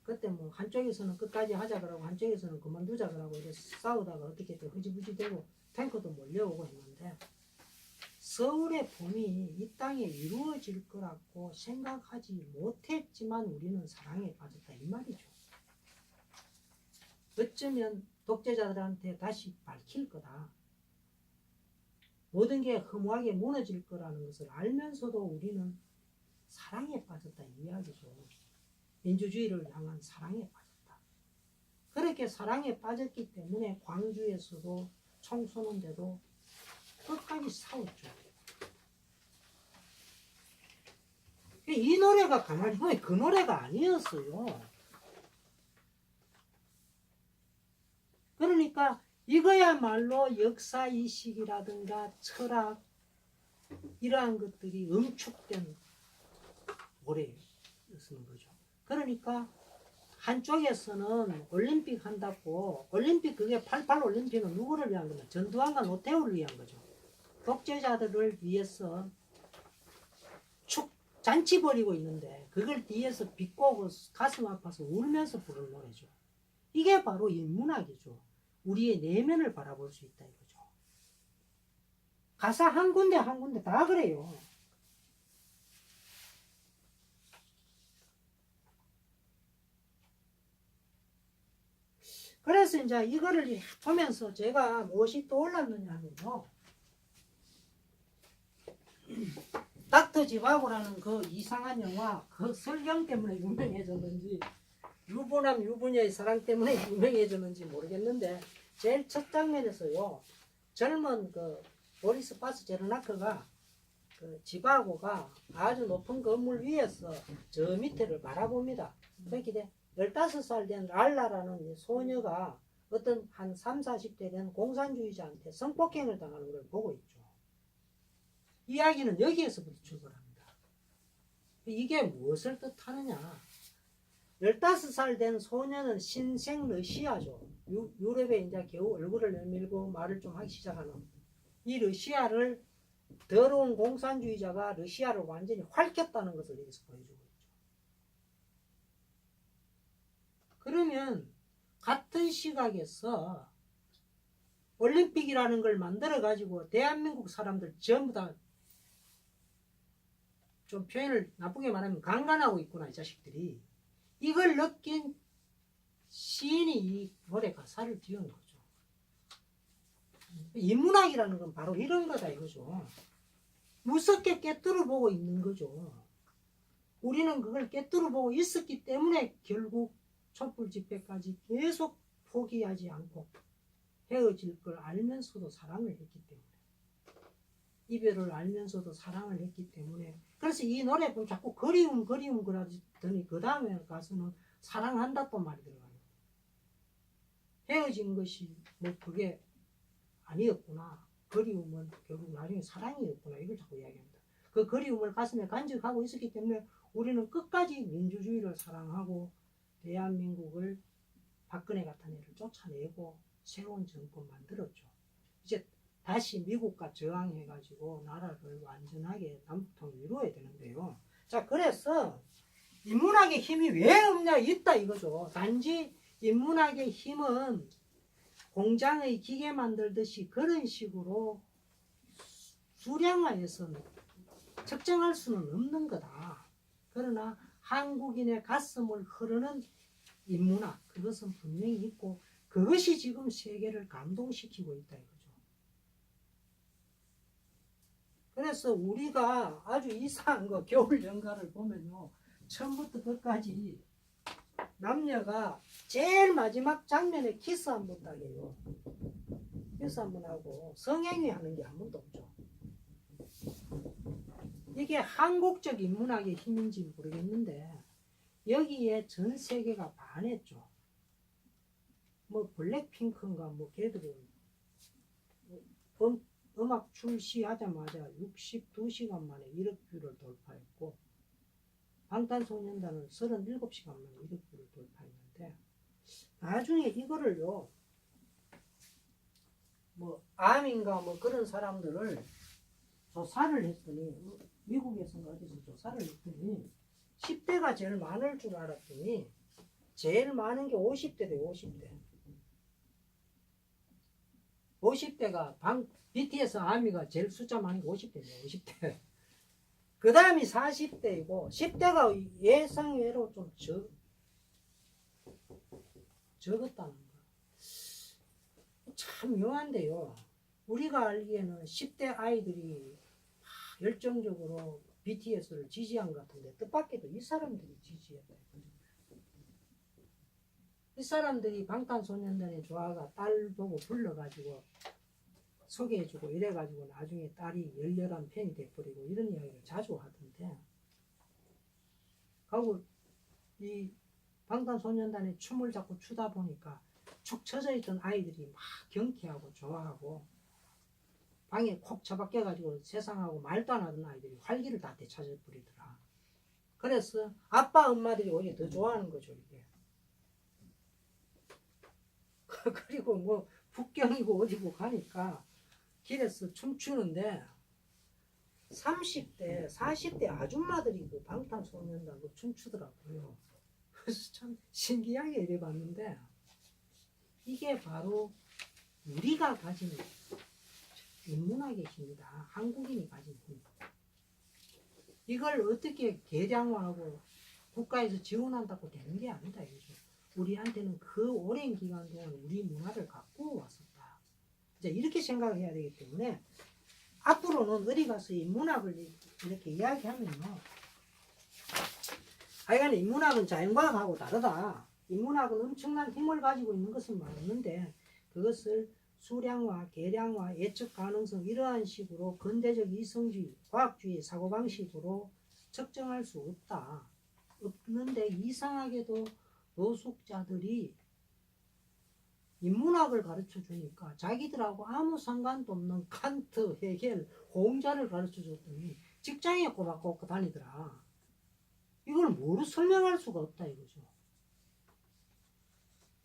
그때 뭐 한쪽에서는 끝까지 하자 그러고 한쪽에서는 그만두자 그러고 이제 싸우다가 어떻게 또 흐지부지 되고 탱크도 몰려오고 했는데 서울의 봄이 이 땅에 이루어질 거라고 생각하지 못했지만 우리는 사랑에 빠졌다 이 말이죠. 어쩌면 독재자들한테 다시 밝힐 거다. 모든 게 허무하게 무너질 거라는 것을 알면서도 우리는 사랑에 빠졌다 이 이야기죠. 민주주의를 향한 사랑에 빠졌다. 그렇게 사랑에 빠졌기 때문에 광주에서도 총 쏘는데도 끝까지 싸웠죠. 이 노래가 가만히 보면 그 노래가 아니었어요. 그러니까 이거야말로 역사이식이라든가 철학 이러한 것들이 응축된 노래였는 거죠. 그러니까 한쪽에서는 올림픽 한다고 올림픽 그게 88 올림픽은 누구를 위한 거냐? 전두환과 노태우를 위한 거죠. 독재자들을 위해서 잔치 벌이고 있는데 그걸 뒤에서 비꼬고 가슴 아파서 울면서 부르는 노래죠. 이게 바로 인문학이죠. 우리의 내면을 바라볼 수 있다 이거죠. 가사 한 군데 한 군데 다 그래요. 그래서 이제 이거를 보면서 제가 무엇이 떠올랐느냐 하면요. 닥터 지바고라는 그 이상한 영화 그 설경 때문에 유명해졌는지 유부남 유부녀의 사랑 때문에 유명해졌는지 모르겠는데 제일 첫 장면에서요. 젊은 그 보리스 파스 제르나크가 그 지바고가 아주 높은 건물 위에서 저 밑에를 바라봅니다. 그렇게 15살 된 랄라라는 소녀가 어떤 한 3, 40대 된 공산주의자한테 성폭행을 당하는 걸 보고 있죠. 이야기는 여기에서부터 출발합니다. 이게 무엇을 뜻하느냐. 15살 된 소녀는 신생 러시아죠. 유럽에 이제 겨우 얼굴을 내밀고 말을 좀 하기 시작하는 이 러시아를 더러운 공산주의자가 러시아를 완전히 핥겠다는 것을 여기서 보여주고 있죠. 그러면 같은 시각에서 올림픽이라는 걸 만들어 가지고 대한민국 사람들 전부 다 좀 표현을 나쁘게 말하면 강간하고 있구나 이 자식들이. 이걸 느낀 시인이 이 노래 가사를 지은 거죠. 인문학이라는 건 바로 이런 거다 이거죠. 무섭게 꿰뚫어 보고 있는 거죠. 우리는 그걸 꿰뚫어 보고 있었기 때문에 결국 촛불 집회까지 계속 포기하지 않고 헤어질 걸 알면서도 사랑을 했기 때문에 이별을 알면서도 사랑을 했기 때문에 그래서 이 노래 보면 자꾸 그리움 그러더니 그 다음에 가서는 사랑한다 또 말이 들어가요. 헤어진 것이 뭐 그게 아니었구나. 그리움은 결국 나중에 사랑이었구나. 이걸 자꾸 이야기합니다. 그 그리움을 가슴에 간직하고 있었기 때문에 우리는 끝까지 민주주의를 사랑하고 대한민국을 박근혜 같은 애를 쫓아내고 새로운 정권 만들었죠. 이제 다시 미국과 저항해가지고 나라를 완전하게 남북통일 이루어야 되는데요. 자, 그래서 인문학의 힘이 왜 없냐? 있다 이거죠. 단지 인문학의 힘은 공장의 기계 만들듯이 그런 식으로 수량화해서 측정할 수는 없는 거다. 그러나 한국인의 가슴을 흐르는 인문학, 그것은 분명히 있고 그것이 지금 세계를 감동시키고 있다 이거죠. 그래서 우리가 아주 이상한 거 겨울 연가를 보면요. 처음부터 끝까지 남녀가 제일 마지막 장면에 키스 한 번 딱해요. 키스 한 번 하고 성행위 하는 게 한 번도 없죠. 이게 한국적 인문학의 힘인지 모르겠는데 여기에 전 세계가 반했죠. 뭐 블랙핑크인가 뭐 걔들은 음악 출시하자마자 62시간 만에 1억 뷰를 돌파했고 방탄소년단은 37시간 만에 1억 뷰를 돌파했는데 나중에 이거를요 뭐 암인가 뭐 그런 사람들을 조사를 했더니 미국에서 어디서 조사를 했더니 10대가 제일 많을 줄 알았더니 제일 많은 게 50대대 50대. 50대가 BTS 아미가 제일 숫자 많은 게 50대네요. 50대. 그 다음이 40대이고 10대가 예상외로 좀 적었다는 거. 참 묘한데요. 우리가 알기에는 10대 아이들이 열정적으로 BTS를 지지한 것 같은데 뜻밖에도 이 사람들이 지지했다. 이 사람들이 방탄소년단의 조아가 딸 보고 불러가지고 소개해주고 이래가지고 나중에 딸이 열렬한 팬이 돼버리고 이런 이야기를 자주 하던데, 그리고 이 방탄소년단의 춤을 자꾸 추다 보니까 축 처져 있던 아이들이 막 경쾌하고 좋아하고 방에 콕 처박혀가지고 세상하고 말도 안 하던 아이들이 활기를 다 되찾아 버리더라. 그래서 아빠 엄마들이 오히려 더 좋아하는 거죠 이게. 그리고 뭐 북경이고 어디고 가니까 길에서 춤추는데 30대 40대 아줌마들이 그 방탄소년단 그 춤추더라고요. 그래서 참 신기하게 이래 봤는데 이게 바로 우리가 가진 인문학의 힘이다. 한국인이 가진 힘. 이걸 어떻게 개량화하고 국가에서 지원한다고 되는 게 아니다 이거죠. 우리한테는 그 오랜 기간 동안 우리 문화를 갖고 왔었다. 이제 이렇게 생각을 해야 되기 때문에 앞으로는 어디 가서 이 문학을 이렇게 이야기하면요, 하여간 인문학은 자연과학하고 다르다. 인문학은 엄청난 힘을 가지고 있는 것은 맞는데 그것을 수량화, 계량화, 예측 가능성 이러한 식으로 근대적 이성주의, 과학주의 사고방식으로 측정할 수 없다. 없는데 이상하게도 노숙자들이 인문학을 가르쳐 주니까 자기들하고 아무 상관도 없는 칸트, 헤겔, 공자를 가르쳐 줬더니 직장에 꼬박꼬박 다니더라. 이걸 뭐로 설명할 수가 없다 이거죠.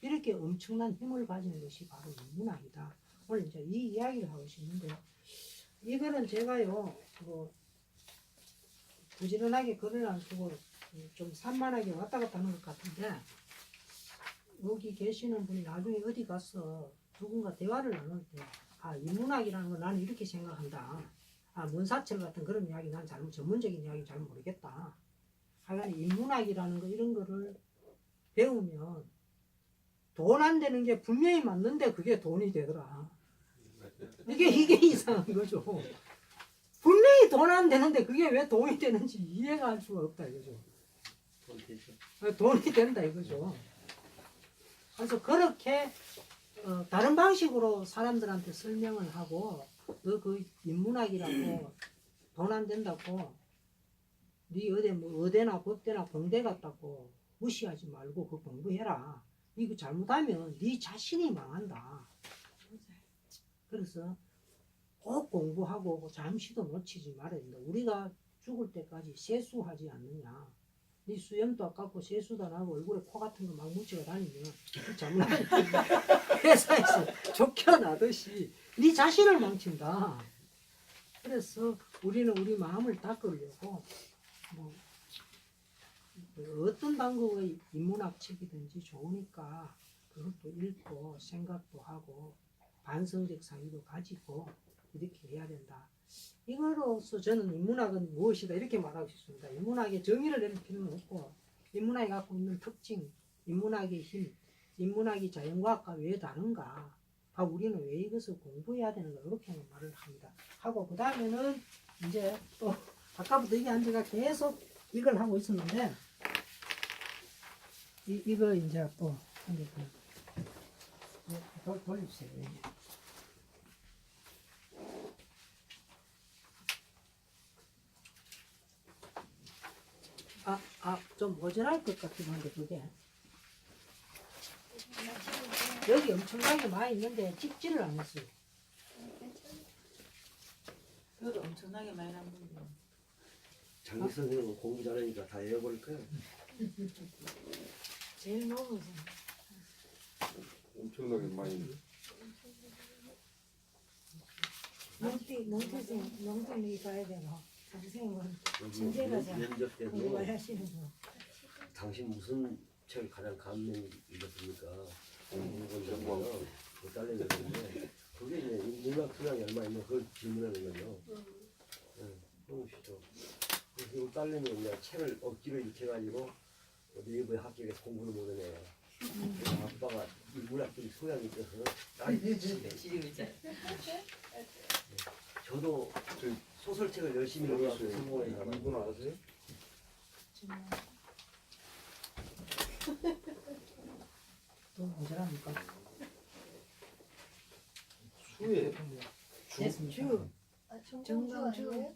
이렇게 엄청난 힘을 가진 것이 바로 인문학이다. 오늘 이제 이 이야기를 하고 싶은데, 이거는 제가요, 뭐 부지런하게 글을 안 쓰고 좀 산만하게 왔다 갔다 하는 것 같은데, 여기 계시는 분이 나중에 어디 가서 누군가 대화를 나눌 때, 아, 인문학이라는 건 나는 이렇게 생각한다. 아, 문사철 같은 그런 이야기 난 잘못, 전문적인 이야기 잘 모르겠다. 하여간 인문학이라는 거 이런 거를 배우면 돈 안 되는 게 분명히 맞는데 그게 돈이 되더라. 이게 이상한 거죠. 분명히 돈 안 되는데 그게 왜 돈이 되는지 이해가 할 수가 없다 이거죠. 돈이 된다 이거죠. 그래서 그렇게 다른 방식으로 사람들한테 설명을 하고, 너 그 인문학이라고 돈 안 된다고 네 어디 뭐 의대나 법대나 공대 갔다고 무시하지 말고 그 공부해라. 이거 잘못하면 네 자신이 망한다. 그래서 꼭 공부하고 잠시도 놓치지 말아야 된다. 우리가 죽을 때까지 세수하지 않느냐. 네 수염도 아깝고 세수도 안 하고 얼굴에 코 같은 거 막 묻히고 다니면 정말 회사에서 쫓겨나듯이 네 자신을 망친다. 그래서 우리는 우리 마음을 닦으려고 뭐 어떤 방법의 인문학 책이든지 좋으니까 그것도 읽고 생각도 하고 반성적 사유도 가지고 이렇게 해야 된다. 이거로서 저는 인문학은 무엇이다 이렇게 말하고 싶습니다. 인문학에 정의를 내릴 필요는 없고, 인문학이 갖고 있는 특징, 인문학의 힘, 인문학이 자연과학과 왜 다른가, 우리는 왜 이것을 공부해야 되는가, 이렇게 말을 합니다. 하고 그 다음에는 이제 또 아까부터 이게 앉아가 계속 이걸 하고 있었는데, 이거 이제 또 돌려주세요. 좀 모자랄 것 같긴 한데 그게 여기 엄청나게 많이 있는데 찍지를 않았어요. 여기 엄청나게 많이 난 건데. 장기 선생님은 공부 잘하니까 다 외워버릴 거야. 제일 높은 엄청나게 많이. 농촌이 가야 되나? 선생님은 진제가자 면접 때도 공부를 하시는 거. 당신 무슨 책을 가장 감명 읽었으니까 공부본다고요. 그 딸내미 그런데 그게 이제 일막 투명이 얼마 있냐 그걸 질문하는 거죠. 그러시죠. 그래서 우리 딸내미가 이제 책을 억지로 읽혀가지고 네이버에 합격해서 공부를 못하네. 그래서 아빠가 이 문학적인 소양이 있어서 딸이 지리고 있잖아. 저도 그 소설책을 열심히 읽어서 성공해서 이분 아세요? 또 언제랍니까? 수에 됐습니까? 정강주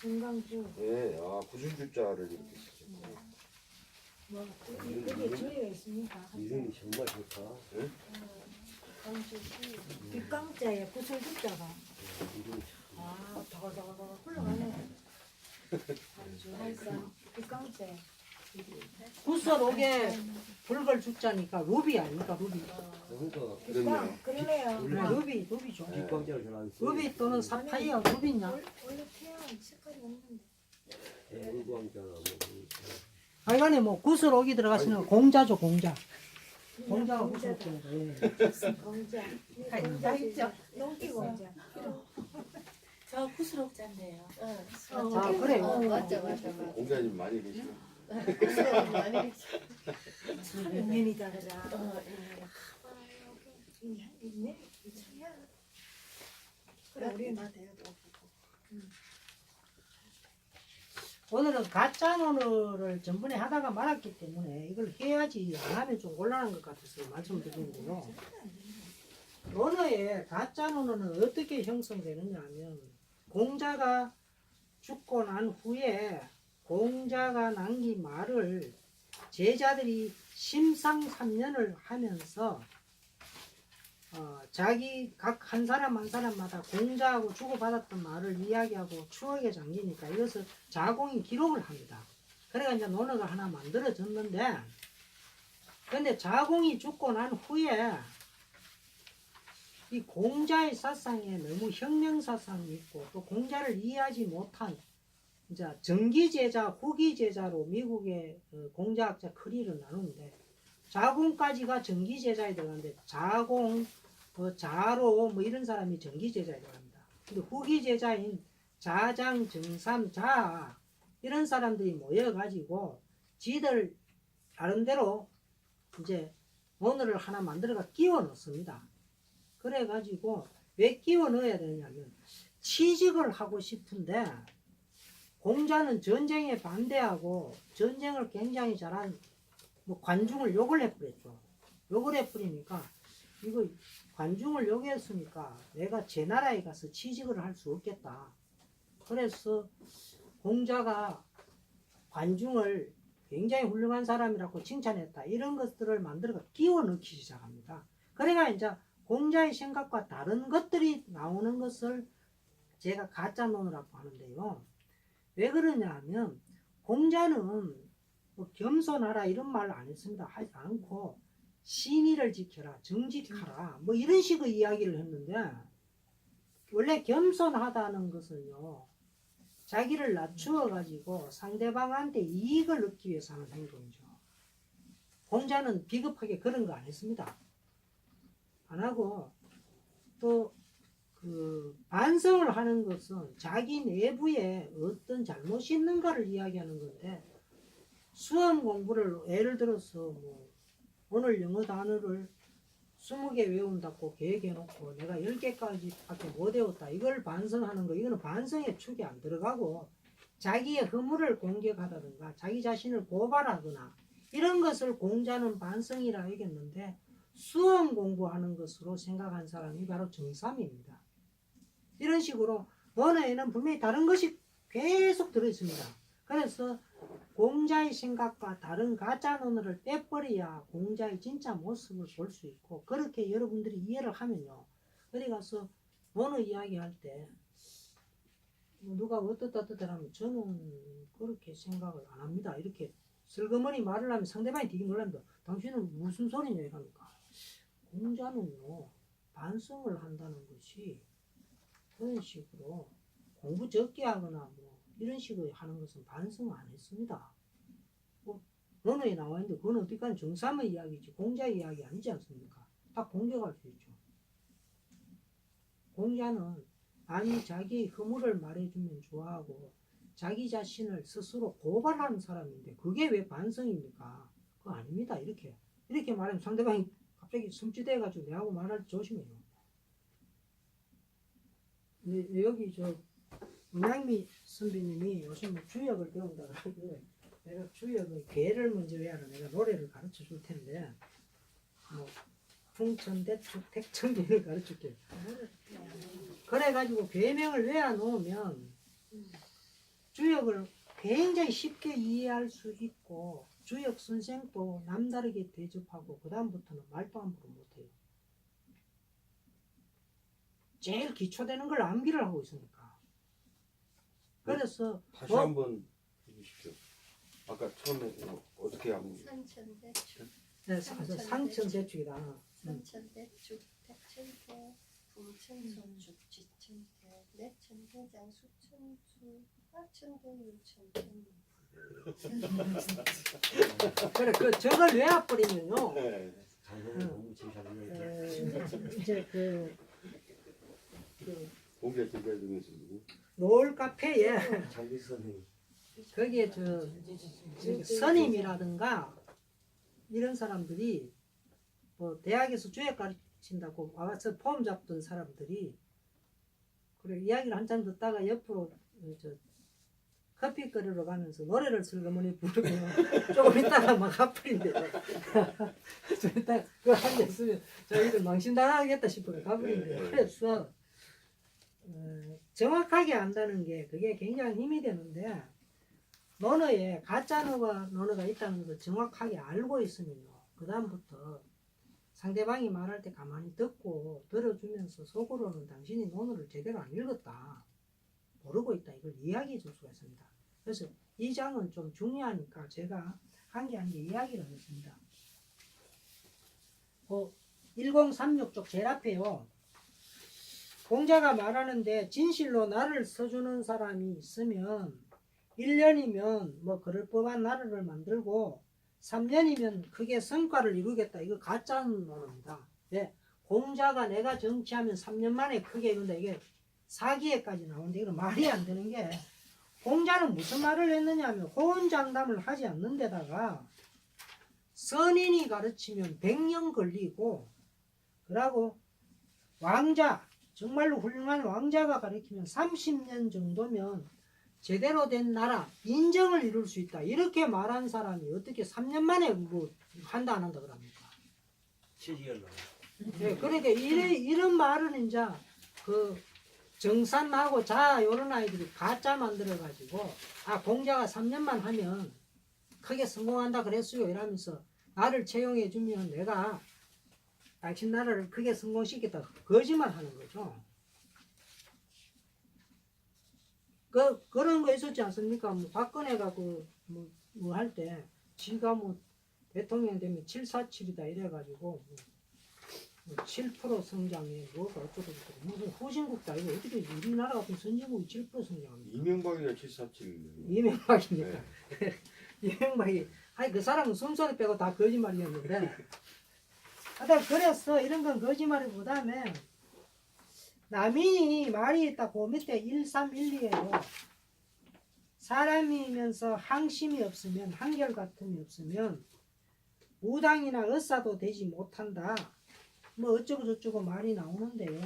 정강주 네, 아 구슬주자를 이렇게 쓰죠. 뭐 그게 주의가 있습니까? 이름이 정말 좋다. 강주 씨 뒷강자에 구슬주자가 이름이 아 더더더 흘러가네. 그러니까 뒷강자에 구설옥에 불걸 죽자니까 루비 아닙니까 루비. 그러니까 그렇네요. 그러네요. 루비 좋아. 뒷광장을 잘안 써. 루비 또는 사파이어 루비냐? 원래 태양 색깔이 없는데 물광장 뭐 하여간에 뭐 구설옥이 들어가시는 공자죠 공자. 공자가 공자다. 구설옥이에요. 공자 다 있죠. 농기 공자 저 구슬옥자인데요. 아, 그래요? 맞아 공자님 많이 계시죠? 인연이다 그자 있네 이참이야 그래 우리 나 대도 오늘은 가짜 논어를 전번에 하다가 말았기 때문에 이걸 해야지 안 하면 좀 곤란한 것 같아서 말씀드리는데요. 논어의 가짜 논어는 어떻게 형성되느냐 하면 공자가 죽고 난 후에 공자가 남긴 말을 제자들이 심상삼년을 하면서 자기 각 한 사람 한 사람마다 공자하고 주고받았던 말을 이야기하고 추억에 잠기니까 이것을 자공이 기록을 합니다. 그래가 이제 논어가 하나 만들어졌는데, 근데 자공이 죽고 난 후에 이 공자의 사상에 너무 혁명 사상이 있고 또 공자를 이해하지 못한 이제 전기 제자, 후기 제자로 미국의 공자학자 크리를 나누는데 자공까지가 전기 제자에 들어가는데 자공, 자로 뭐 이런 사람이 전기 제자에 들어갑니다. 근데 후기 제자인 자장, 정삼, 자 이런 사람들이 모여가지고 지들 나름대로 이제 논어를 하나 만들어가 끼워 넣습니다. 그래가지고 왜 끼워 넣어야 되냐면 취직을 하고 싶은데 공자는 전쟁에 반대하고 전쟁을 굉장히 잘한 뭐 관중을 욕을 해버렸죠. 욕을 해버리니까 이거 관중을 욕했으니까 내가 제 나라에 가서 취직을 할 수 없겠다. 그래서 공자가 관중을 굉장히 훌륭한 사람이라고 칭찬했다. 이런 것들을 만들어가 끼워 넣기 시작합니다. 그래가 이제 공자의 생각과 다른 것들이 나오는 것을 제가 가짜논어라고 하는데요. 왜 그러냐 하면 공자는 뭐 겸손하라 이런 말 안 했습니다. 하지 않고 신의를 지켜라, 정직하라 뭐 이런 식의 이야기를 했는데 원래 겸손하다는 것은요. 자기를 낮추어 가지고 상대방한테 이익을 얻기 위해서 하는 행동이죠. 공자는 비겁하게 그런 거 안 했습니다. 안 하고 또 그 반성을 하는 것은 자기 내부에 어떤 잘못이 있는가를 이야기하는 건데 수험 공부를 예를 들어서 뭐 오늘 영어 단어를 20개 외운다고 계획해놓고 내가 10개까지 밖에 못 외웠다 이걸 반성하는 거 이거는 반성의 축이 안 들어가고 자기의 허물을 공격하다든가 자기 자신을 고발하거나 이런 것을 공자는 반성이라 여겼는데 수험 공부하는 것으로 생각한 사람이 바로 정삼입니다. 이런 식으로 논어에는 분명히 다른 것이 계속 들어있습니다. 그래서 공자의 생각과 다른 가짜 논어를 빼버려야 공자의 진짜 모습을 볼 수 있고 그렇게 여러분들이 이해를 하면요. 어디 가서 논어 이야기할 때 누가 어떻다 하면 저는 그렇게 생각을 안 합니다. 이렇게 슬그머니 말을 하면 상대방이 되게 놀랍니다. 당신은 무슨 소리냐 이러니까 공자는요 반성을 한다는 것이 그런 식으로 공부 적게 하거나 뭐 이런 식으로 하는 것은 반성 안 했습니다. 뭐 논어에 나와 있는데 그건 어디까지 정삼의 이야기지 공자의 이야기 아니지 않습니까? 다 공격할 수 있죠. 공자는 아니 자기 허물을 말해주면 좋아하고 자기 자신을 스스로 고발하는 사람인데 그게 왜 반성입니까? 그거 아닙니다. 이렇게 말하면 상대방이 갑자기 숨지대가지고 내하고 말할 때 조심해요. 근데 여기 저 문양미 선배님이 요즘 뭐 주역을 배운다 그러는데 내가 주역의 괴를 먼저 외워라 내가 노래를 가르쳐 줄 텐데 뭐 풍천대축 택천기를 가르칠게요. 그래가지고 괴명을 외워놓으면 주역을 굉장히 쉽게 이해할 수 있고 주역 선생도 남다르게 대접하고 그 다음부터는 말도 함부로 못해요. 제일 기초되는 걸 암기를 하고 있으니까. 그래서 다시 한번 해주십시오. 아까 처음에 어떻게 하면 산천대축, 상천대축이다. 산천대축, 택천대, 풍천소축, 지천대, 내천대장, 수천수, 하천대, 유천대. 그래 저걸 외워버리면요. 네. 장사는 너무 제일 잘 몰라요. 이제 그 공개 기자 중에서 누구? 노을 카페에 장기 선생님. 거기에 저 선임이라든가 이런 사람들이 뭐 대학에서 주역 가르친다고 와서 폼 잡던 사람들이 그래 이야기를 한참 듣다가 옆으로 저 커피 끓이러 가면서 노래를 슬그머니 부르면 조금 있다가 막 가버린대요. 좀 이따 그거 앉았으면 저희들 망신당하겠다 싶어서 가버린대요. 그래서 정확하게 안다는 게 그게 굉장히 힘이 되는데 논어에 가짜 논어가 있다는 것을 정확하게 알고 있으면요. 그 다음부터 상대방이 말할 때 가만히 듣고 들어주면서 속으로는 당신이 논어를 제대로 안 읽었다. 모르고 있다. 이걸 이야기해 줄 수가 있습니다. 그래서 이 장은 좀 중요하니까 제가 한 개 이야기를 하겠습니다. 1036쪽 제일 앞에요. 공자가 말하는데 진실로 나를 써주는 사람이 있으면 1년이면 뭐 그럴 법한 나라를 만들고 3년이면 크게 성과를 이루겠다. 이거 가짜 논어입니다. 네. 공자가 내가 정치하면 3년 만에 크게 이룬다. 이게 사기에까지 나오는데 이거 말이 안 되는 게 공자는 무슨 말을 했느냐 하면 호언장담을 하지 않는 데다가 선인이 가르치면 100년 걸리고 그러고 왕자 정말로 훌륭한 왕자가 가르치면 30년 정도면 제대로 된 나라 인정을 이룰 수 있다. 이렇게 말한 사람이 어떻게 3년 만에 뭐 한다 안 한다 그럽니까? 취직을 나와. 네, 그러니까 이런 말은 이제 그 정산하고 자 이런 아이들이 가짜 만들어 가지고 공자가 3년만 하면 크게 성공한다 그랬어요 이러면서 나를 채용해 주면 내가 당신 나라를 크게 성공시켰다 거짓말 하는 거죠. 그런 거 있었지 않습니까? 뭐 박근혜가 뭐 할 때 지가 뭐 대통령 되면 747이다 이래가지고 7% 성장에 뭐가 어쩌고저쩌고 무슨 후진국도 아니고 어떻게 우리나라 같은 선진국이 7% 성장합니까? 이명박이가 747. 이명박입니까? 이명박이 아니 그 사람은 숨소리 빼고 다 거짓말이었는데 하여튼 그래서 이런 건 거짓말이보다는 남인이 말이 있다고 밑에 1312에요. 사람이면서 항심이 없으면 한결같음이 없으면 무당이나 의사도 되지 못한다. 뭐 어쩌고 저쩌고 말이 나오는데요.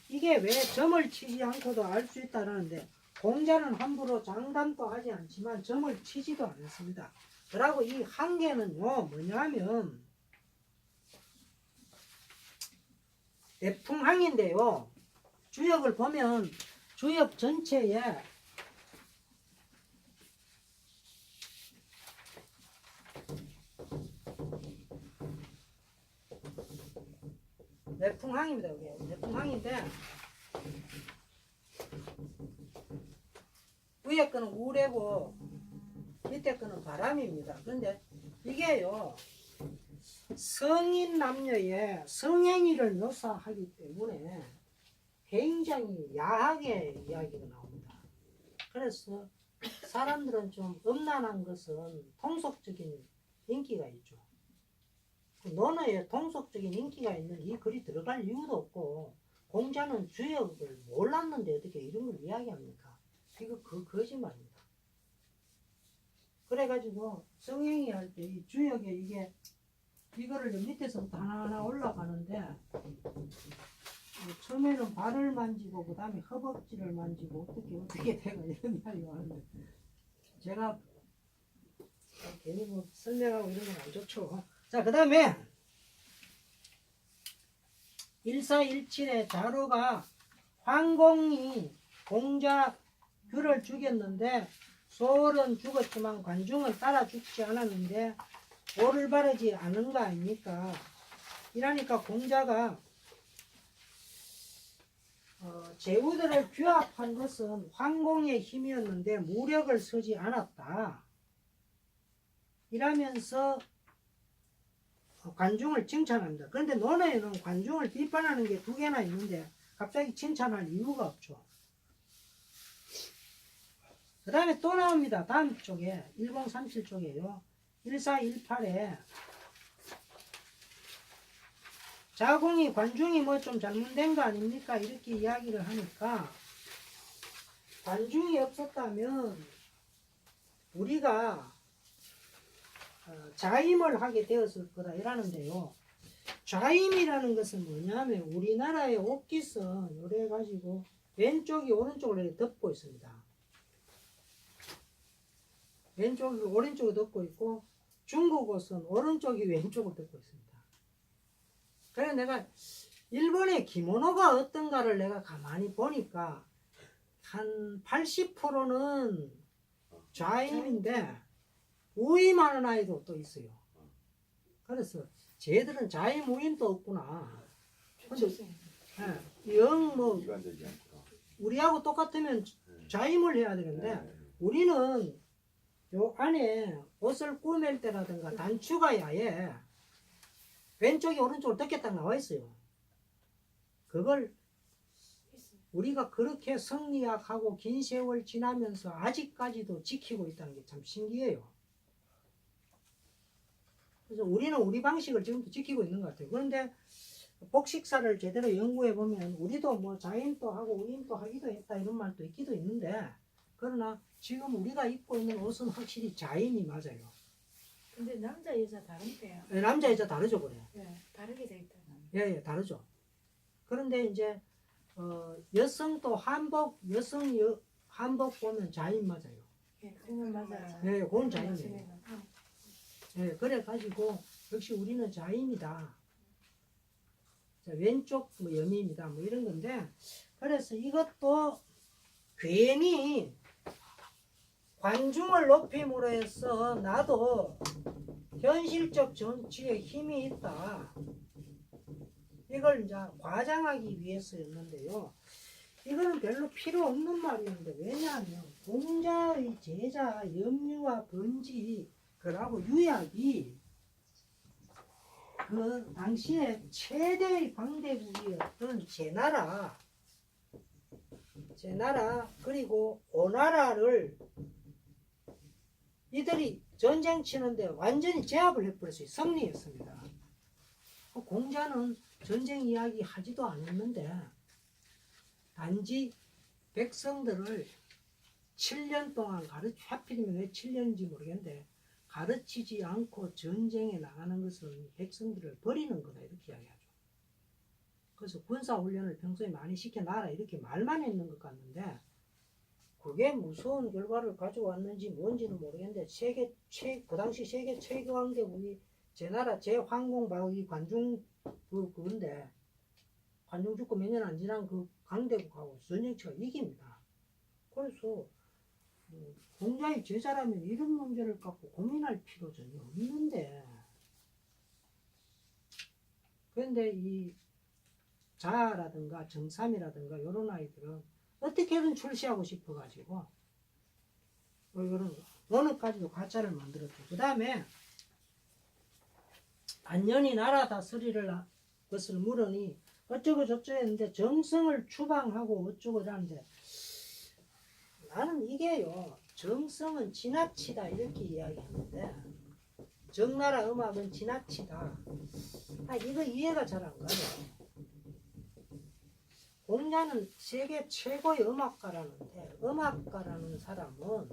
이게 왜 점을 치지 않고도 알 수 있다라는데 공자는 함부로 장담도 하지 않지만 점을 치지도 않았습니다. 그러고 이 한계는요 뭐냐면 내풍항인데요. 주역을 보면 주역 전체에 내풍항입니다. 여기 내풍항인데 위에 거는 우레고 밑에 거는 바람입니다. 그런데 이게요 성인 남녀의 성행위를 묘사하기 때문에 굉장히 야하게 이야기가 나옵니다. 그래서 사람들은 좀 음란한 것은 통속적인 인기가 있죠. 그 논어에 통속적인 인기가 있는 이 글이 들어갈 이유도 없고 공자는 주역을 몰랐는데 어떻게 이런 걸 이야기합니까? 이거 거짓말입니다. 그래가지고 성행위 할 때 이 주역에 이거를 밑에서부터 하나하나 올라가는데 처음에는 발을 만지고 그 다음에 허벅지를 만지고 어떻게 돼가 이런 이야기가 하는데 제가 괜히 뭐 설명하고 이런 건 안 좋죠. 자, 그 다음에 1417의 자로가 황공이 공자 귤을 죽였는데 소월은 죽었지만 관중은 따라 죽지 않았는데 오를 바르지 않은 거 아닙니까? 이러니까 공자가 제후들을 규합한 것은 황공의 힘이었는데 무력을 쓰지 않았다. 이라면서 관중을 칭찬합니다. 그런데 논어에는 관중을 비판하는 게 두 개나 있는데 갑자기 칭찬할 이유가 없죠. 그 다음에 또 나옵니다. 다음 쪽에 1037쪽이에요. 1418에 자공이 관중이 뭐 좀 잘못된 거 아닙니까? 이렇게 이야기를 하니까 관중이 없었다면 우리가 자임을 하게 되었을 거다 이라는데요. 자임이라는 것은 뭐냐면 우리나라의 옥깃은 요래 가지고 왼쪽이 오른쪽을 이렇게 덮고 있습니다. 왼쪽이 오른쪽을 덮고 있고 중국 옷은 오른쪽이 왼쪽을 덮고 있습니다. 그래서 내가 일본의 기모노가 어떤가를 내가 가만히 보니까 한 80%는 자임인데 우임하는 아이도 또 있어요. 그래서 쟤들은 자임 우임도 없구나. 근데 뭐 이관되지 않구나. 우리하고 똑같으면 자임을 해야 되는데 우리는 요 안에 옷을 꾸밀 때라든가 단추가 야에 왼쪽이 오른쪽으로 덮게 딱 나와 있어요. 그걸 우리가 그렇게 성리학하고 긴 세월 지나면서 아직까지도 지키고 있다는 게 참 신기해요. 그래서 우리는 우리 방식을 지금도 지키고 있는 것 같아요. 그런데 복식사를 제대로 연구해 보면 우리도 뭐 자임도 하고 우임도 하기도 했다 이런 말도 있기도 있는데 그러나 지금 우리가 입고 있는 옷은 확실히 자임이 맞아요. 근데 남자 여자 다른데요. 남자 여자 다르죠, 그래. 네, 다르게 돼 있다. 예, 다르죠. 그런데 이제 여성도 한복 보면 자임 맞아요. 예, 그건 맞아요. 예, 그건 자임이에요. 예, 그래 가지고 역시 우리는 자임이다. 자, 왼쪽 뭐 여미입니다. 뭐 이런 건데 그래서 이것도 괜히 관중을 높임으로 해서 나도 현실적 정치에 힘이 있다. 이걸 이제 과장하기 위해서였는데요. 이거는 별로 필요 없는 말이었는데 왜냐하면 공자의 제자 염류와 번지 그러고 유약이 그 당시에 최대의 강대국이었던 제나라 그리고 오나라를 이들이 전쟁 치는데 완전히 제압을 해버렸어요. 승리했습니다. 공자는 전쟁 이야기 하지도 않았는데 단지 백성들을 7년 동안 하필이면 왜 7년인지 모르겠는데 가르치지 않고 전쟁에 나가는 것은 백성들을 버리는 거다 이렇게 이야기하죠. 그래서 군사훈련을 평소에 많이 시켜놔라 이렇게 말만 했는 것 같는데 그게 무서운 결과를 가져왔는지 뭔지는 모르겠는데 그 당시 세계 최고 강대국이 제나라 제황공박이 관중 그건데 관중 죽고 몇 년 안 지난 그 강대국하고 전쟁치가 이깁니다. 그래서 공자의 제자라면 이런 문제를 갖고 고민할 필요 전혀 없는데 그런데 이 자라든가 정삼이라든가 이런 아이들은 어떻게든 출시하고 싶어가지고 이런 언어까지도 가짜를 만들었죠. 그 다음에 안년이 나라 다스리를 것을 물으니 어쩌고 저쩌고 했는데 정성을 추방하고 어쩌고 하는데 나는 이게요 정성은 지나치다 이렇게 이야기하는데 정나라 음악은 지나치다. 이거 이해가 잘 안 가요. 공자는 세계 최고의 음악가라는데 음악가라는 사람은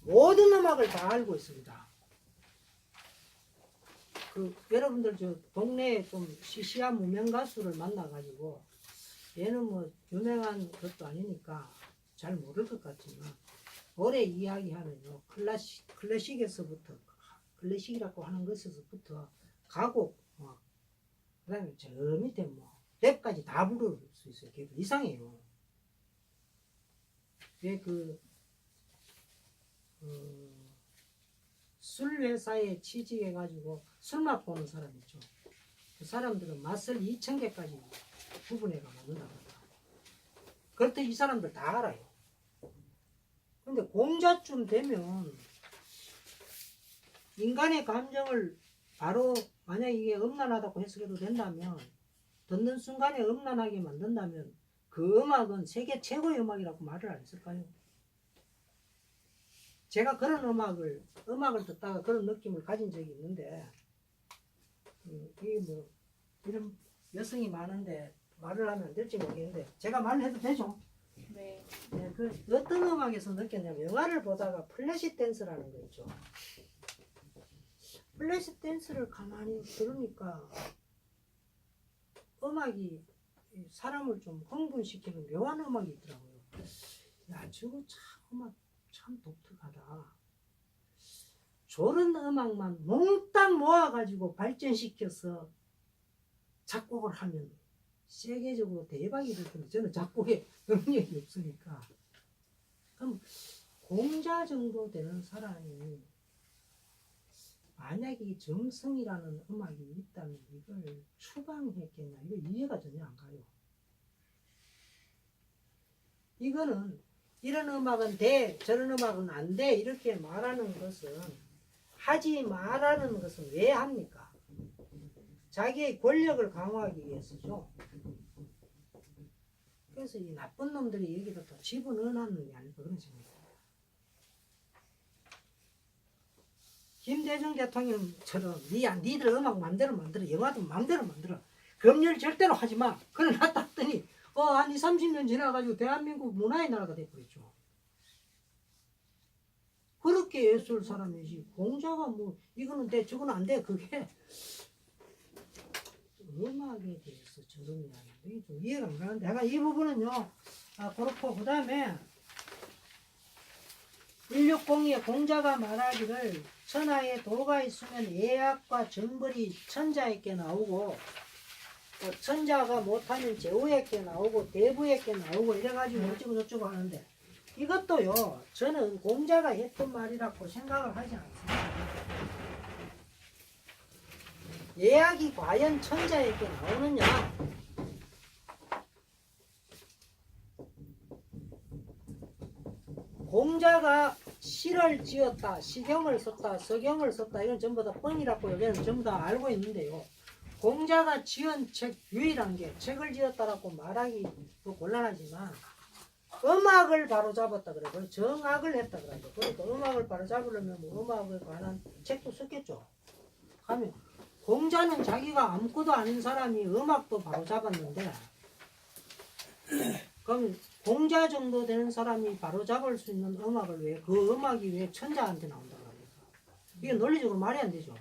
모든 음악을 다 알고 있습니다. 여러분들 저 동네에 좀 시시한 무명 가수를 만나가지고 얘는 뭐 유명한 것도 아니니까 잘 모를 것 같지만 오래 이야기하면요 클래식에서부터 클래식이라고 하는 것에서부터 가곡 그다음에 저 밑에 뭐 랩까지 다 부를 수 있어요. 그게 이상해요. 왜 술 회사에 취직해가지고 술 맛보는 사람 있죠. 그 사람들은 맛을 2,000개까지 구분해가 먹는다고 합니다. 그럴 이 사람들 다 알아요. 근데 공자쯤 되면 인간의 감정을 바로 만약 이게 음란하다고 해석해도 된다면 듣는 순간에 음란하게 만든다면 그 음악은 세계 최고의 음악이라고 말을 안 했을까요? 제가 그런 음악을 듣다가 그런 느낌을 가진 적이 있는데 이게 뭐 이런 여성이 많은데 말을 하면 안 될지 모르겠는데 제가 말을 해도 되죠? 네. 네, 그 어떤 음악에서 느꼈냐면 영화를 보다가 플래시 댄스라는 거 있죠. 플래시 댄스를 가만히 들으니까 음악이 사람을 좀 흥분시키는 묘한 음악이 있더라고요. 야, 저거 참 음악 참 독특하다. 저런 음악만 몽땅 모아가지고 발전시켜서 작곡을 하면 세계적으로 대박이 될 텐데 저는 작곡에 능력이 없으니까. 그럼 공자 정도 되는 사람이 만약에 이 정성이라는 음악이 있다면 이걸 추방했겠냐, 이거 이해가 전혀 안 가요. 이거는 이런 음악은 돼, 저런 음악은 안 돼, 이렇게 말하는 것은, 하지 말라는 것은 왜 합니까? 자기의 권력을 강화하기 위해서죠. 그래서 이 나쁜 놈들이 여기다 또 집어넣어놨는 게 아닐까 그런 생각이 듭니다. 김대중 대통령처럼 니들 음악 맘대로 만들어, 영화도 맘대로 만들어, 검열 절대로 하지 마. 그걸 놨더니 한 20, 30년 지나가지고 대한민국 문화의 나라가 돼버렸죠. 그렇게 예술 사람이지 공자가 뭐 이거는 돼 저거는 안 돼. 그게 음악에 대해서 저런 이야기 좀 이해가 안 가는데 내가 이 부분은요 그렇고 그 다음에 160에 공자가 말하기를 천하에 도가 있으면 예약과 정벌이 천자에게 나오고 또 천자가 못하면 제후에게 나오고 대부에게 나오고 이래가지고 어쩌고 저쩌고 하는데 이것도요 저는 공자가 했던 말이라고 생각을 하지 않습니다. 예약이 과연 천자에게 나오느냐? 공자가 시를 지었다, 시경을 썼다, 서경을 썼다 이건 전부 다 뻥이라고 여기는 전부 다 알고 있는데요. 공자가 지은 책 유일한 게 책을 지었다라고 말하기 곤란하지만 음악을 바로 잡았다 그래요. 정악을 했다 그래요. 그러니까 음악을 바로 잡으려면 뭐 음악에 관한 책도 썼겠죠. 하면 공자는 자기가 아무것도 아닌 사람이 음악도 바로 잡았는데 그럼 공자 정도 되는 사람이 바로 잡을 수 있는 음악을 왜 그 음악이 왜 천자한테 나온다고 합니까? 이게 논리적으로 말이 안 되죠.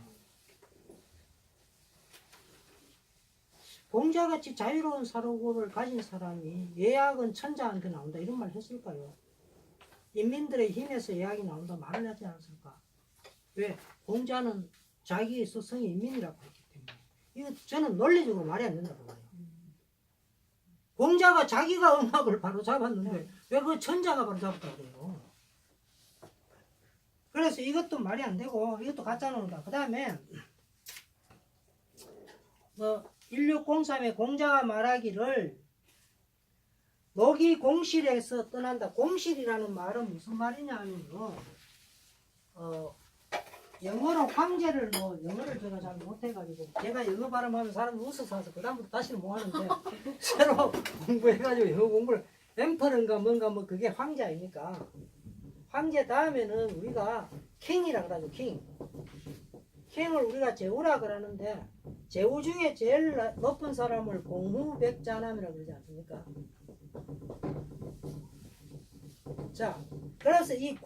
공자같이 자유로운 사고를 가진 사람이 예약은 천자한테 나온다 이런 말 했을까요? 인민들의 힘에서 예약이 나온다 말을 하지 않았을까? 왜? 공자는 자기의 스승이 인민이라고 했기 때문에 이거 저는 논리적으로 말이 안 된다고 봐요. 공자가 자기가 음악을 바로 잡았는데 왜 그 천자가 바로 잡았다고 그래요? 그래서 이것도 말이 안 되고 이것도 가짜노다. 그 다음에 뭐 1603에 공자가 말하기를 녹이 공실에서 떠난다. 공실이라는 말은 무슨 말이냐면요. 영어로 황제를 영어를 제가 잘 못해가지고 제가 영어 발음하면 사람이 웃어서 그 다음부터 다시는 못 하는데 새로 공부해가지고 영어 공부를 엠퍼런가 뭔가 뭐 그게 황제 아닙니까? 황제 다음에는 우리가 킹이라 그러죠. 킹을 우리가 제후라 그러는데 제후 중에 제일 높은 사람을 공후백자남이라고 그러지 않습니까? 자, 그래서 이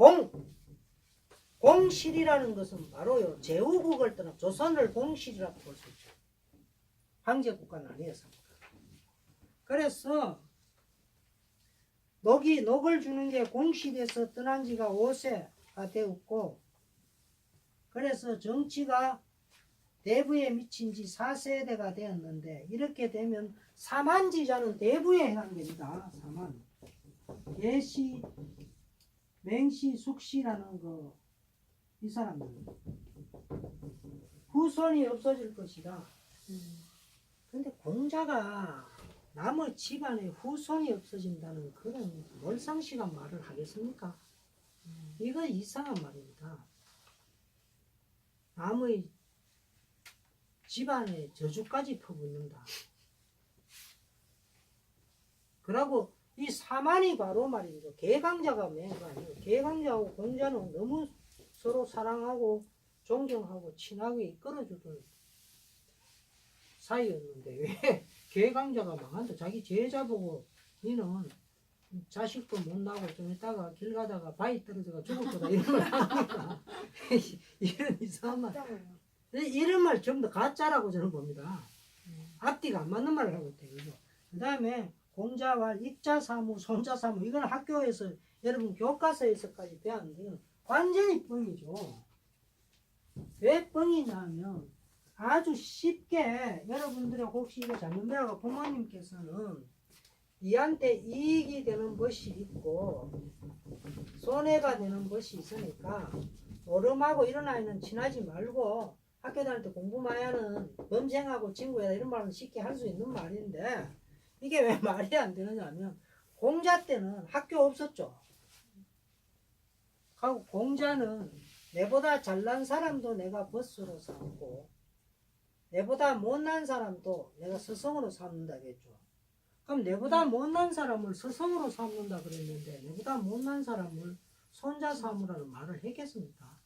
공실이라는 것은 바로요 제후국을 떠나 조선을 공실이라고 볼 수 있죠. 황제 국가는 아니었습니다. 그래서 녹을 주는 게 공실에서 떠난 지가 5세가 되었고, 그래서 정치가 대부에 미친 지 4세대가 되었는데, 이렇게 되면 사만지자는 대부에 해당됩니다. 사만. 예시, 맹시, 숙시라는 이 사람들. 후손이 없어질 것이다. 근데 공자가 남의 집안에 후손이 없어진다는 그런 몰상식한 말을 하겠습니까? 이거 이상한 말입니다. 남의 집안에 저주까지 퍼붓는다. 그러고 이 사만이 바로 말이죠. 개강자가 매가 아니에요. 개강자하고 공자는 너무 서로 사랑하고 존경하고 친하게 이끌어주던 사이였는데 왜 개강자가 망한다. 자기 제자 보고 니는 자식도 못 나고 좀 있다가 길 가다가 바위 떨어져가 죽을 거다 이런 말 합니다. 이런 이상한 말. 이런 말 전부 다 가짜라고 저는 봅니다. 앞뒤가 안 맞는 말을 하고 있대요. 그 다음에 공자와 입자사무, 손자사무 이건 학교에서 여러분 교과서에서까지 배웠는데 완전히 뻥이죠. 왜 뻥이냐면 아주 쉽게 여러분들이 혹시 이거 잘못 배워가 부모님께서는 이한테 이익이 되는 것이 있고 손해가 되는 것이 있으니까 노름하고 이런 아이는 친하지 말고 학교 다닐 때 공부 많이 하는 범생하고 친구야 이런 말은 쉽게 할 수 있는 말인데 이게 왜 말이 안 되느냐면 공자 때는 학교 없었죠. 하고 공자는 내보다 잘난 사람도 내가 벗으로 삼고 내보다 못난 사람도 내가 스승으로 삼는다겠죠. 그럼 내보다 못난 사람을 스승으로 삼는다 그랬는데 내보다 못난 사람을 손자 삼으라는 말을 했겠습니까?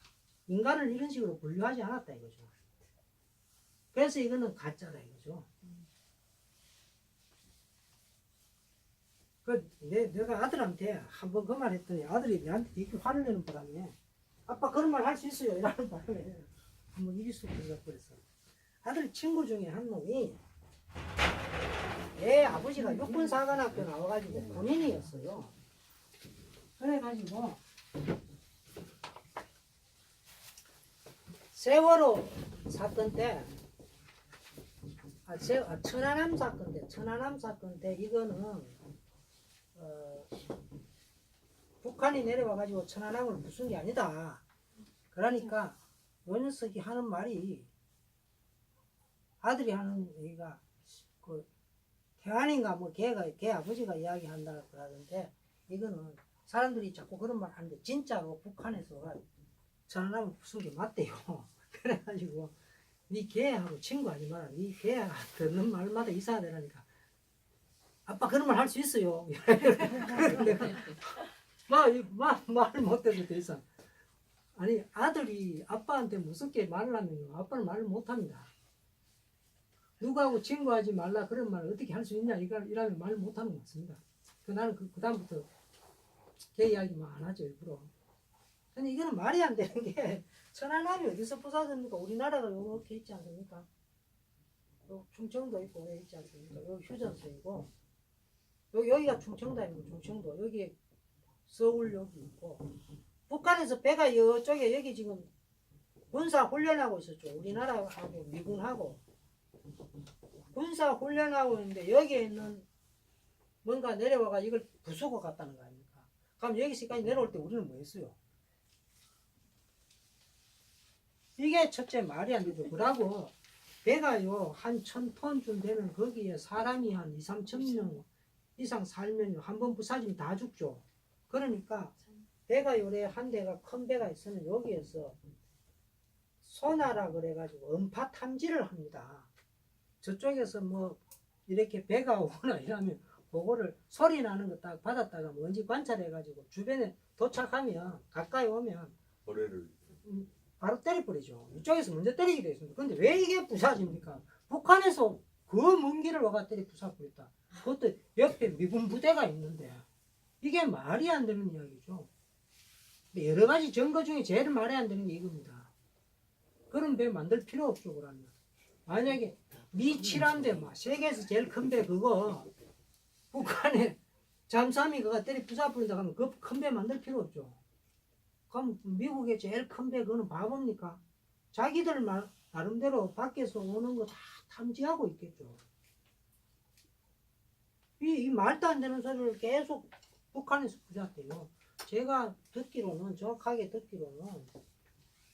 인간을 이런 식으로 분류하지 않았다 이거죠. 그래서 이거는 가짜다 이거죠. 내가 아들한테 한번 그 말 했더니 아들이 내한테 이렇게 화를 내는 바람에 아빠 그런 말 할 수 있어요 이라는 바람에 한번 이기수 부리가 그랬어. 아들 친구 중에 한 놈이 내 아버지가 육군사관학교 나와가지고 군인이었어요. 그래가지고 세월호 사건 때 천안함 사건 때 이거는 북한이 내려와가지고 천안함을 부순 게 아니다. 그러니까 요 녀석이 하는 말이 아들이 하는 얘기가 그 태안인가 뭐 걔 아버지가 이야기한다 그러던데 이거는 사람들이 자꾸 그런 말 하는데 진짜로 북한에서 천안함을 부순 게 맞대요. 그래가지고 니 걔하고 친구하지 마라. 니 걔 듣는 말마다 이상하더라니까. 아빠 그런 말 할 수 있어요. 말을 못해도 돼서. 아니 아들이 아빠한테 무섭게 말을 하면 아빠는 말을 못합니다. 누구하고 친구하지 말라 그런 말을 어떻게 할 수 있냐 이러면 말을 못하는 것 같습니다. 나는 그 다음부터 걔 이야기만 안 하죠 일부러. 근데 이거는 말이 안 되는 게 천안함이 어디서 부사집니까? 우리나라가 이렇게 있지 않습니까? 충청도 있고 왜 있지 않습니까? 여기 휴전선이고 여기가 충청도 아니고 충청도 여기 서울 여기 있고 북한에서 배가 이쪽에 여기 지금 군사 훈련하고 있었죠. 우리나라하고 미군하고 군사 훈련하고 있는데 여기에 있는 뭔가 내려와가 이걸 부수고 갔다는 거 아닙니까? 그럼 여기서까지 내려올 때 우리는 뭐 했어요? 이게 첫째 말이 안 되죠. 그러고 배가요 한 1000톤쯤 되면 거기에 사람이 한 2~3,000명 이상 살면 한 번 부사지면 다 죽죠. 그러니까 배가 요래 한 대가 큰 배가 있으면 여기에서 소나라 그래가지고 음파 탐지를 합니다. 저쪽에서 뭐 이렇게 배가 오거나 이러면 그거를 소리 나는 거 딱 받았다가 뭔지 관찰해가지고 주변에 도착하면 가까이 오면 거래를 바로 때려버리죠. 이쪽에서 먼저 때리게 되어 있습니다. 근데 왜 이게 부사집니까? 북한에서 그 먼 길을 와가 때려 부사버렸다. 그것도 옆에 미군 부대가 있는데 이게 말이 안 되는 이야기죠. 근데 여러 가지 증거 중에 제일 말이 안 되는 게 이겁니다. 그런 배 만들 필요 없죠. 그러면 만약에 미 7함대 막 세계에서 제일 큰 배 그거 북한에 잠수함이 그거 때려 부사버린다 하면 그 큰 배 만들 필요 없죠. 그럼 미국의 제일 큰 배 그거는 바보입니까? 자기들 나름대로 밖에서 오는 거 다 탐지하고 있겠죠. 이 말도 안 되는 소리를 계속 북한에서 부작해요. 제가 듣기로는 정확하게 듣기로는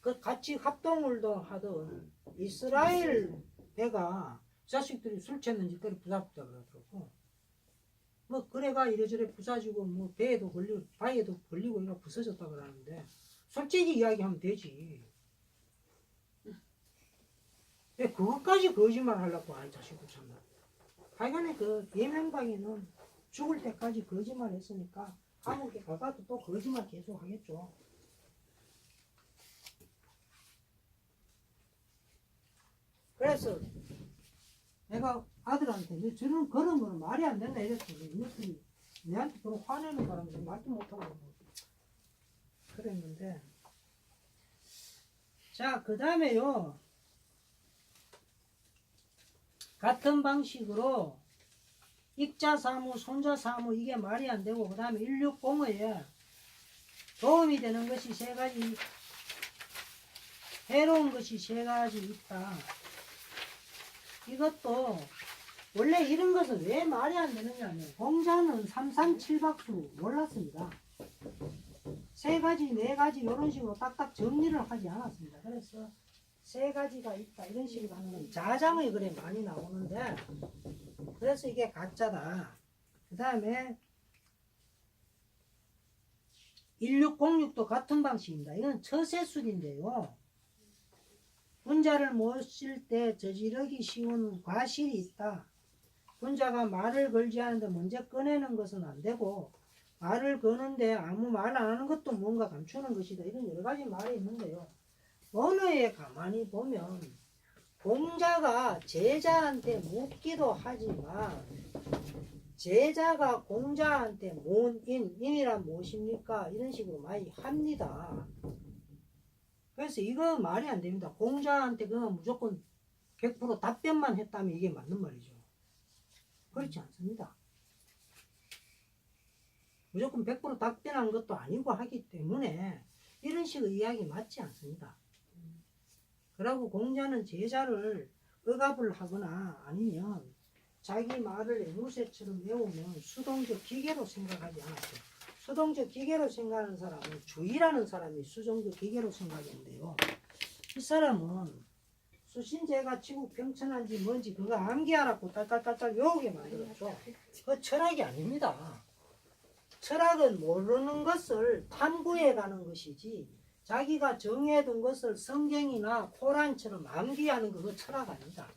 그 같이 합동을도 하던 이스라엘 배가 자식들이 술 취했는지 때려 부사부자 그러더라고. 뭐 그래가 이래저래 부사지고 뭐 배에도 걸리고 바위에도 걸리고 이거 부서졌다 그러는데 솔직히 이야기하면 되지. 왜 그것까지 거짓말 하려고 아이 자식들 참나. 하여간에 그 예명방에는 죽을 때까지 거짓말 했으니까 감옥에 가가도 또 거짓말 계속 하겠죠. 그래서 내가 아들한테 너 저런 그런 거는 말이 안 된다 이랬어. 이것들이 내한테 그런 화내는 바람에 말도 못하고 그랬는데 자 그 다음에요 같은 방식으로 익자사무 손자사무 이게 말이 안 되고 그 다음에 160에 도움이 되는 것이 세 가지 해로운 것이 세 가지 있다. 이것도 원래 이런 것은 왜 말이 안 되느냐면 공자는 337박수 몰랐습니다. 세 가지, 네 가지 이런 식으로 딱딱 정리를 하지 않았습니다. 그래서 세 가지가 있다 이런 식으로 하는 건 자장의 글에 많이 나오는데 그래서 이게 가짜다. 그 다음에 1606도 같은 방식입니다. 이건 처세술인데요. 군자를 모실 때 저지르기 쉬운 과실이 있다. 군자가 말을 걸지 않는데 먼저 꺼내는 것은 안 되고 말을 거는데 아무 말 안 하는 것도 뭔가 감추는 것이다. 이런 여러 가지 말이 있는데요. 언어에 가만히 보면 공자가 제자한테 묻기도 하지만 제자가 공자한테 인이란 무엇입니까? 이런 식으로 많이 합니다. 그래서 이거 말이 안 됩니다. 공자한테 그냥 무조건 100% 답변만 했다면 이게 맞는 말이죠. 그렇지 않습니다. 무조건 100% 답변한 것도 아니고 하기 때문에 이런 식의 이야기 맞지 않습니다. 그러고 공자는 제자를 억압을 하거나 아니면 자기 말을 앵무새처럼 외우면 수동적 기계로 생각하지 않았죠. 수동적 기계로 생각하는 사람은 주의라는 사람이 수동적 기계로 생각했는데요. 이 사람은 수신제가 지구 평천한지 뭔지 그거 암기하라고 딸딸딸딸 외우게 만들었죠. 그 철학이 아닙니다. 철학은 모르는 것을 탐구해 가는 것이지 자기가 정해둔 것을 성경이나 코란처럼 암기하는 그거 철학 아닙니다.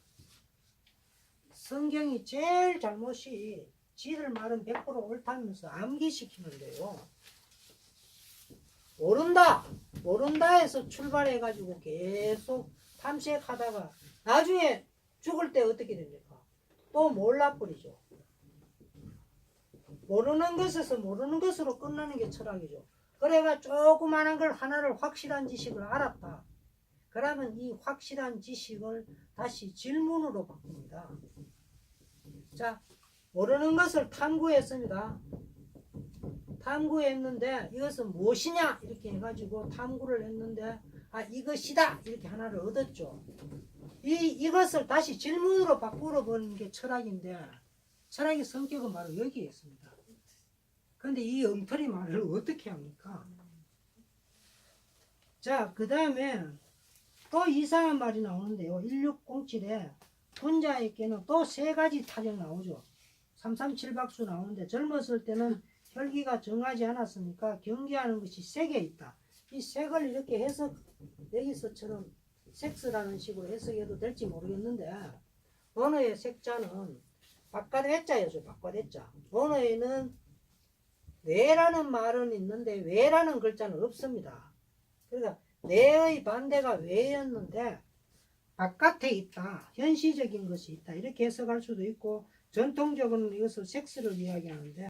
성경이 제일 잘못이 지들 말은 100% 옳다면서 암기시키는데요. 모른다에서 출발해가지고 계속 탐색하다가 나중에 죽을 때 어떻게 됩니까? 또 몰라버리죠. 모르는 것에서 모르는 것으로 끝나는 게 철학이죠. 그래가 조그마한 걸 하나를 확실한 지식을 알았다. 그러면 이 확실한 지식을 다시 질문으로 바꿉니다. 자, 모르는 것을 탐구했습니다. 탐구했는데 이것은 무엇이냐 이렇게 해가지고 탐구를 했는데 아 이것이다 이렇게 하나를 얻었죠. 이것을 다시 질문으로 바꾸어 보는 게 철학인데 철학의 성격은 바로 여기에 있습니다. 그런데 이 엉터리 말을 어떻게 합니까? 자, 그 다음에 또 이상한 말이 나오는데요. 1607에 군자에게는 또 세 가지 타령 나오죠. 337박수 나오는데 젊었을 때는 혈기가 정하지 않았으니까 경계하는 것이 색에 있다. 이 색을 이렇게 해석 여기서처럼 섹스라는 식으로 해석해도 될지 모르겠는데 언어의 색자는 바깥외자였죠. 바깥외자. 언어에는 왜라는 말은 있는데 왜라는 글자는 없습니다. 그러니까 내의 반대가 왜였는데 바깥에 있다. 현시적인 것이 있다. 이렇게 해석할 수도 있고 전통적으로는 이것을 섹스를 이야기하는데